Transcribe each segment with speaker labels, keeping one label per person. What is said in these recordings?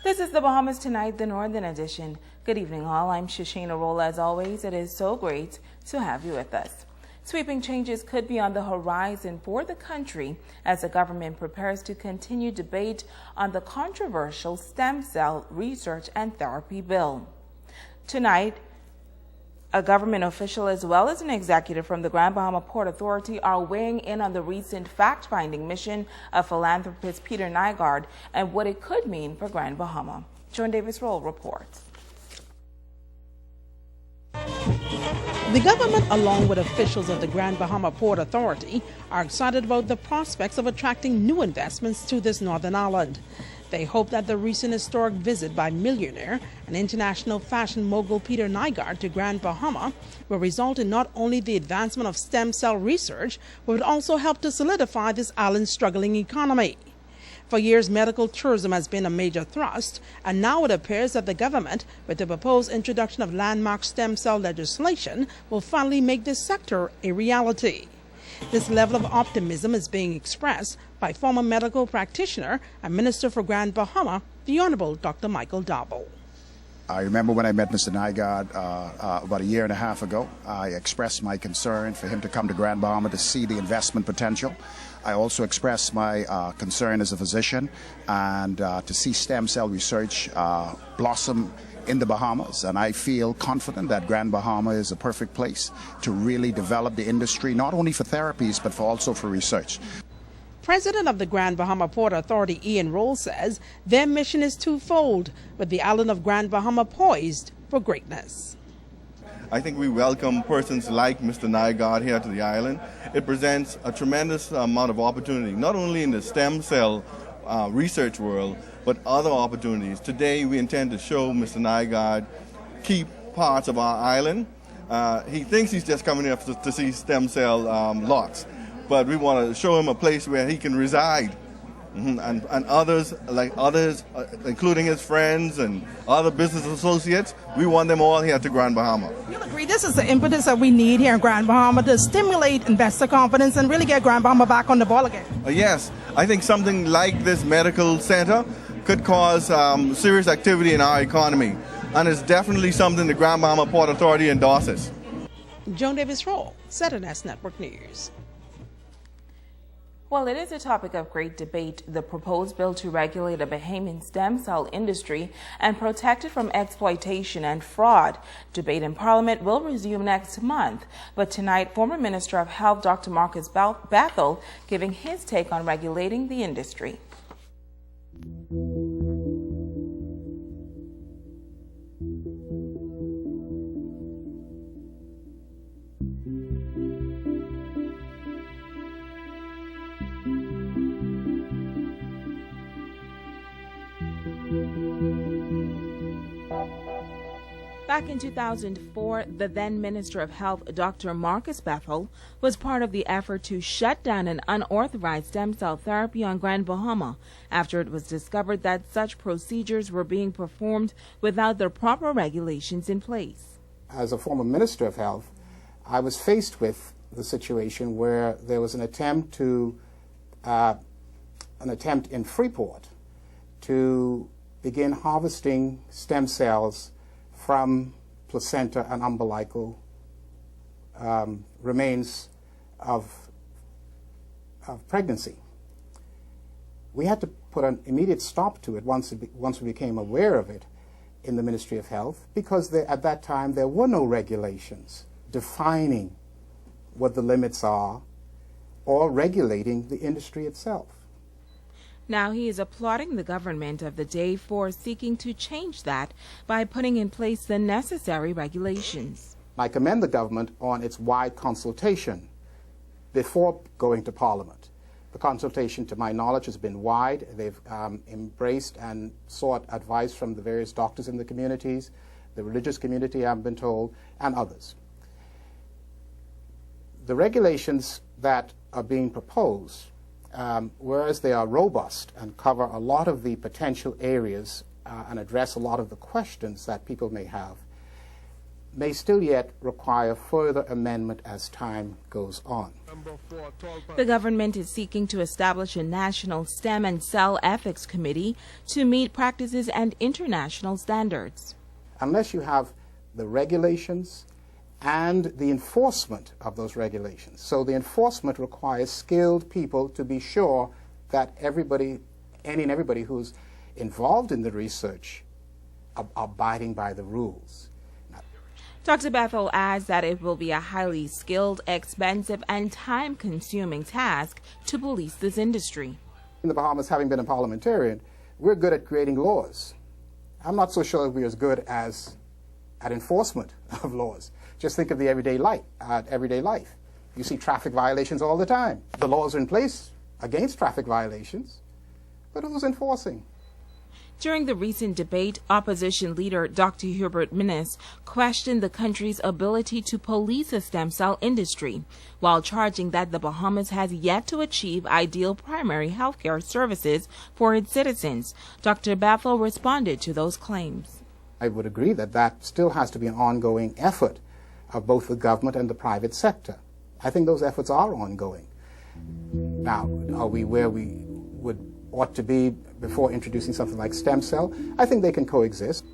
Speaker 1: This is the Bahamas Tonight, the Northern Edition. Good evening, all. I'm Shasheena Rolle. As always, it is so great to have you with us. Sweeping changes could be on the horizon for the country as the government prepares to continue debate on the controversial stem cell research and therapy bill. Tonight, a government official as well as an executive from the Grand Bahama Port Authority are weighing in on the recent fact-finding mission of philanthropist Peter Nygaard and what it could mean for Grand Bahama. John Davis Rolle reports.
Speaker 2: The government, along with officials of the Grand Bahama Port Authority, are excited about the prospects of attracting new investments to this northern island. They hope that the recent historic visit by millionaire and international fashion mogul Peter Nygaard to Grand Bahama will result in not only the advancement of stem cell research, but would also help to solidify this island's struggling economy. For years, medical tourism has been a major thrust, and now it appears that the government, with the proposed introduction of landmark stem cell legislation, will finally make this sector a reality. This level of optimism is being expressed by former medical practitioner and Minister for Grand Bahama, the Honorable Dr. Michael Darbo.
Speaker 3: I remember when I met Mr. Nygaard about a year and a half ago, I expressed my concern for him to come to Grand Bahama to see the investment potential. I also expressed my concern as a physician and to see stem cell research blossom in the Bahamas, and I feel confident that Grand Bahama is a perfect place to really develop the industry, not only for therapies, but also for research.
Speaker 2: President of the Grand Bahama Port Authority, Ian Rolle, says their mission is twofold, with the island of Grand Bahama poised for greatness.
Speaker 4: I think we welcome persons like Mr. Nygaard here to the island. It presents a tremendous amount of opportunity, not only in the stem cell research world, but other opportunities. Today we intend to show Mr. Nygaard key parts of our island. He thinks he's just coming here to see stem cell lots, but we want to show him a place where he can reside. And others, including his friends and other business associates, we want them all here to Grand Bahama.
Speaker 5: You'll agree this is the impetus that we need here in Grand Bahama to stimulate investor confidence and really get Grand Bahama back on the ball again.
Speaker 4: Yes, I think something like this medical center could cause serious activity in our economy, and it's definitely something the Grand Bahama Port Authority endorses.
Speaker 2: Joan Davis Rolle, ZNS Network News.
Speaker 1: Well, it is a topic of great debate, the proposed bill to regulate the Bahamian stem cell industry and protect it from exploitation and fraud. Debate in Parliament will resume next month. But tonight, former Minister of Health Dr. Marcus Bethel giving his take on regulating the industry. Back in 2004, the then Minister of Health, Dr. Marcus Bethel, was part of the effort to shut down an unauthorized stem cell therapy on Grand Bahama after it was discovered that such procedures were being performed without the proper regulations in place.
Speaker 6: As a former Minister of Health, I was faced with the situation where there was an attempt in Freeport to begin harvesting stem cells from placenta and umbilical remains of pregnancy. We had to put an immediate stop to it once we became aware of it in the Ministry of Health, because at that time there were no regulations defining what the limits are or regulating the industry itself.
Speaker 1: Now he is applauding the government of the day for seeking to change that by putting in place the necessary regulations.
Speaker 6: I commend the government on its wide consultation before going to Parliament. The consultation, to my knowledge, has been wide. They've embraced and sought advice from the various doctors in the communities, the religious community, I've been told, and others. The regulations that are being proposed, whereas they are robust and cover a lot of the potential areas and address a lot of the questions that people may have, may still yet require further amendment as time goes on.
Speaker 1: The government is seeking to establish a national STEM and cell ethics committee to meet practices and international standards.
Speaker 6: Unless you have the regulations and the enforcement of those regulations. So the enforcement requires skilled people to be sure that everybody who's involved in the research are abiding by the rules.
Speaker 1: Dr. Bethel adds that it will be a highly skilled, expensive, and time-consuming task to police this industry.
Speaker 6: In the Bahamas, having been a parliamentarian, we're good at creating laws. I'm not so sure that we're as good at enforcement of laws. Just think of the everyday life. You see traffic violations all the time. The laws are in place against traffic violations, but who's enforcing?
Speaker 1: During the recent debate, opposition leader Dr. Hubert Minnis questioned the country's ability to police the stem cell industry, while charging that the Bahamas has yet to achieve ideal primary health care services for its citizens. Dr. Bethel responded to those claims.
Speaker 6: I would agree that that still has to be an ongoing effort of both the government and the private sector. I think those efforts are ongoing. Now, are we where we ought to be before introducing something like stem cell? I think they can coexist.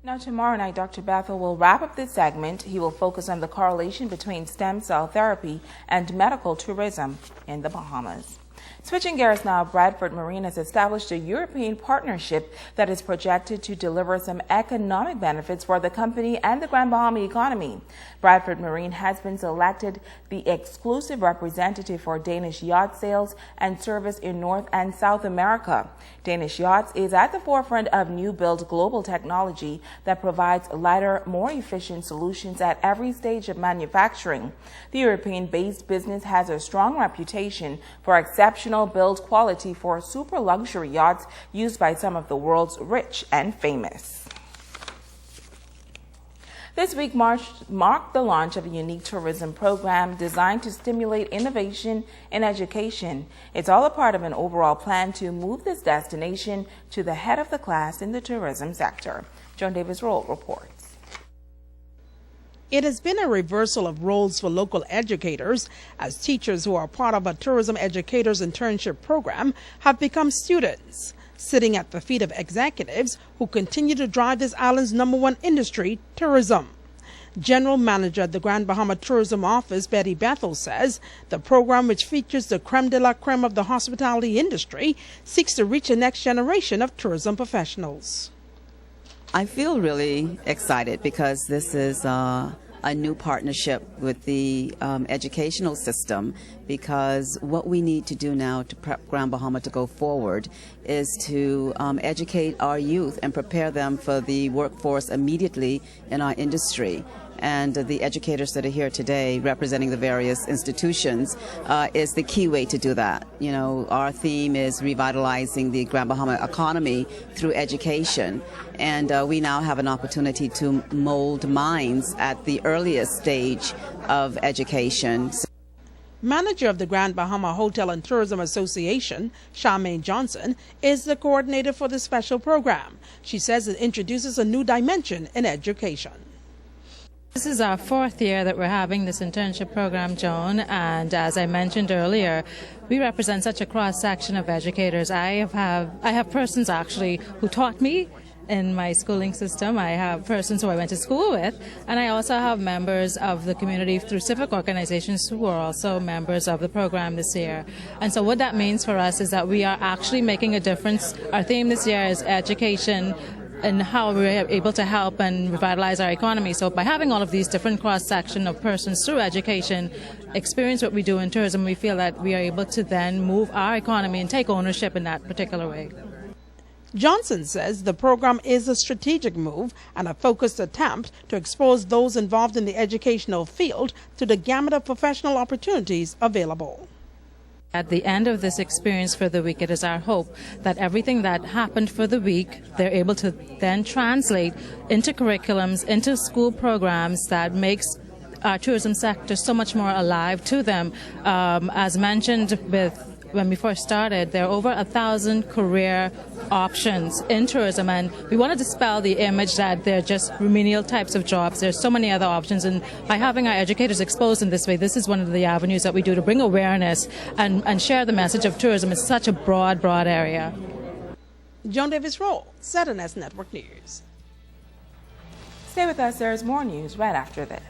Speaker 1: Now, tomorrow night, Dr. Bethel will wrap up this segment. He will focus on the correlation between stem cell therapy and medical tourism in the Bahamas. Switching gears now, Bradford Marine has established a European partnership that is projected to deliver some economic benefits for the company and the Grand Bahama economy. Bradford Marine has been selected the exclusive representative for Danish yacht sales and service in North and South America. Danish Yachts is at the forefront of new-build global technology that provides lighter, more efficient solutions at every stage of manufacturing. The European-based business has a strong reputation for exceptional build quality for super luxury yachts used by some of the world's rich and famous. This week marked the launch of a unique tourism program designed to stimulate innovation in education. It's all a part of an overall plan to move this destination to the head of the class in the tourism sector. Joan Davis-Rolle reports.
Speaker 2: It has been a reversal of roles for local educators, as teachers who are part of a tourism educators internship program have become students, sitting at the feet of executives who continue to drive this island's #1 industry, tourism. General Manager at the Grand Bahama Tourism Office, Betty Bethel, says the program, which features the creme de la creme of the hospitality industry, seeks to reach the next generation of tourism professionals.
Speaker 7: I feel really excited because this is a new partnership with the educational system, because what we need to do now to prep Grand Bahama to go forward is to educate our youth and prepare them for the workforce immediately in our industry. And the educators that are here today representing the various institutions is the key way to do that. You know, our theme is revitalizing the Grand Bahama economy through education, and we now have an opportunity to mold minds at the earliest stage of education.
Speaker 2: Manager of the Grand Bahama Hotel and Tourism Association, Charmaine Johnson, is the coordinator for the special program. She says it introduces a new dimension in education.
Speaker 8: This is our 4th year that we're having this internship program, Joan, and as I mentioned earlier, we represent such a cross-section of educators. I have persons actually who taught me in my schooling system. I have persons who I went to school with, and I also have members of the community through civic organizations who are also members of the program this year. And so what that means for us is that we are actually making a difference. Our theme this year is education and how we're able to help and revitalize our economy. So by having all of these different cross-section of persons through education experience what we do in tourism, we feel that we are able to then move our economy and take ownership in that particular way.
Speaker 2: Johnson says the program is a strategic move and a focused attempt to expose those involved in the educational field to the gamut of professional opportunities available.
Speaker 8: At the end of this experience for the week, it is our hope that everything that happened for the week, they're able to then translate into curriculums, into school programs that makes our tourism sector so much more alive to them. As mentioned with when we first started, there are over 1,000 career options in tourism, and we want to dispel the image that they're just remedial types of jobs. There's so many other options, and by having our educators exposed in this way, this is one of the avenues that we do to bring awareness and share the message of tourism. It's such a broad area.
Speaker 2: Joan Davis Rolle, ZNS Network News.
Speaker 1: Stay with us. There's more news right after this.